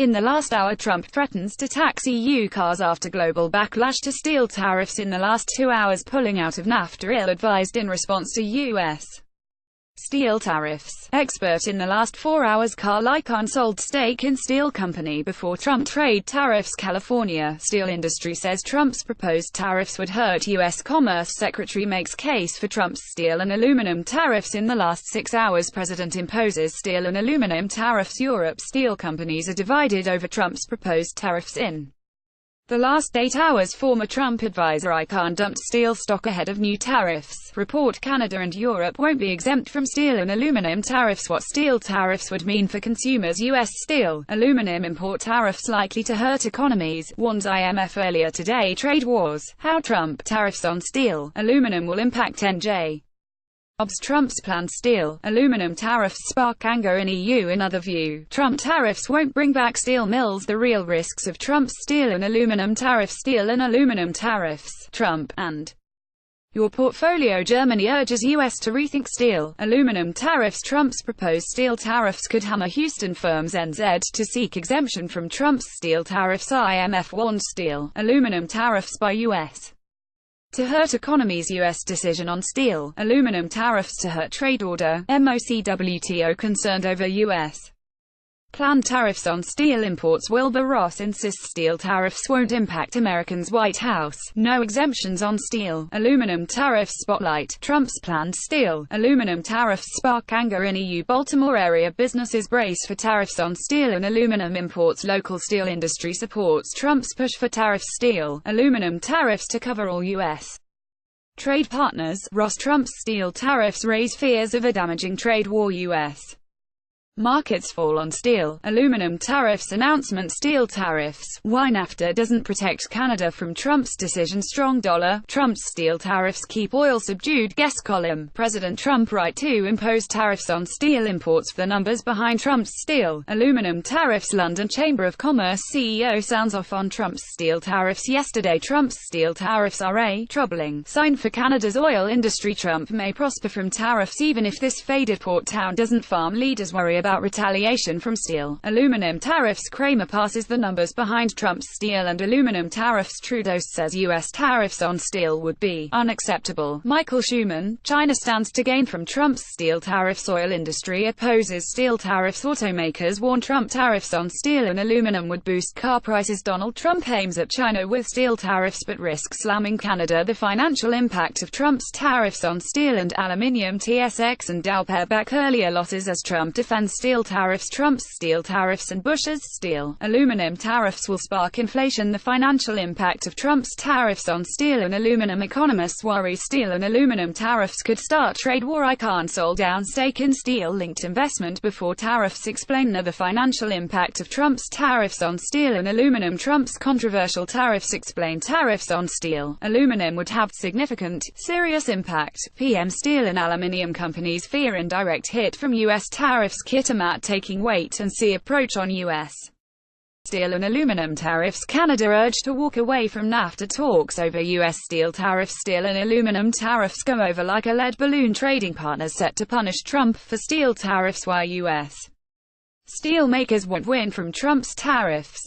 In the last hour, Trump threatens to tax EU cars after global backlash to steel tariffs in the last 2 hours, pulling out of NAFTA ill-advised in response to U.S. steel tariffs. Expert in the last 4 hours, Carl Icahn sold stake in steel company before Trump trade tariffs. California steel industry says Trump's proposed tariffs would hurt U.S. Commerce Secretary makes case for Trump's steel and aluminum tariffs in the last 6 hours. President imposes steel and aluminum tariffs. Europe steel companies are divided over Trump's proposed tariffs. In the last 8 hours, former Trump advisor Icahn dumped steel stock ahead of new tariffs. Report: Canada and Europe won't be exempt from steel and aluminum tariffs. What steel tariffs would mean for consumers. U.S. steel, aluminum import tariffs likely to hurt economies, warns IMF earlier today. Trade wars: how Trump tariffs on steel, aluminum will impact NJ. Trump's planned steel, aluminum tariffs spark anger in EU. Another view: Trump tariffs won't bring back steel mills. The real risks of Trump's steel and aluminum tariffs. Steel and aluminum tariffs, Trump and your portfolio. Germany urges U.S. to rethink steel, aluminum tariffs. Trump's proposed steel tariffs could hammer Houston firms NZ to seek exemption from Trump's steel tariffs. IMF warns steel, aluminum tariffs by U.S. to hurt economies. U.S. decision on steel, aluminum tariffs to hurt trade order. MOCWTO concerned over U.S. planned tariffs on steel imports. Wilbur Ross insists steel tariffs won't impact Americans. White House: no exemptions on steel, aluminum tariffs. Spotlight: Trump's planned steel, aluminum tariffs spark anger in EU. Baltimore area businesses brace for tariffs on steel and aluminum imports. Local steel industry supports Trump's push for tariffs. Steel, aluminum tariffs to cover all U.S. trade partners. Ross: Trump's steel tariffs raise fears of a damaging trade war. U.S. markets fall on steel, aluminum tariffs announcement. Steel tariffs: why NAFTA doesn't protect Canada from Trump's decision. Strong dollar: Trump's steel tariffs keep oil subdued. Guest column: President Trump right to impose tariffs on steel imports. The numbers behind Trump's steel, aluminum tariffs. London Chamber of Commerce CEO sounds off on Trump's steel tariffs yesterday. Trump's steel tariffs are a troubling sign for Canada's oil industry. Trump may prosper from tariffs even if this faded port town doesn't farm. Leaders worry about retaliation from steel, aluminum tariffs. Kramer passes the numbers behind Trump's steel and aluminum tariffs. Trudeau says U.S. tariffs on steel would be unacceptable. Michael Schumann: China stands to gain from Trump's steel tariffs. Oil industry opposes steel tariffs. Automakers warn Trump tariffs on steel and aluminum would boost car prices. Donald Trump aims at China with steel tariffs but risks slamming Canada. The financial impact of Trump's tariffs on steel and aluminium. TSX and Dow pare back earlier losses as Trump defends steel tariffs. Trump's steel tariffs and Bush's steel, aluminum tariffs will spark inflation. The financial impact of Trump's tariffs on steel and aluminum. Economists worry steel and aluminum tariffs could start trade war. Icahn sold down stake in steel-linked investment before tariffs. Explain the financial impact of Trump's tariffs on steel and aluminum. Trump's controversial tariffs. Explain tariffs on steel, aluminum would have significant, serious impact. PM steel and aluminium companies fear indirect hit from U.S. tariffs. Kitamat taking wait-and-see approach on U.S. steel and aluminum tariffs. Canada urged to walk away from NAFTA talks over U.S. steel tariffs. Steel and aluminum tariffs go over like a lead balloon. Trading partners set to punish Trump for steel tariffs. Why U.S. steel makers won't win from Trump's tariffs.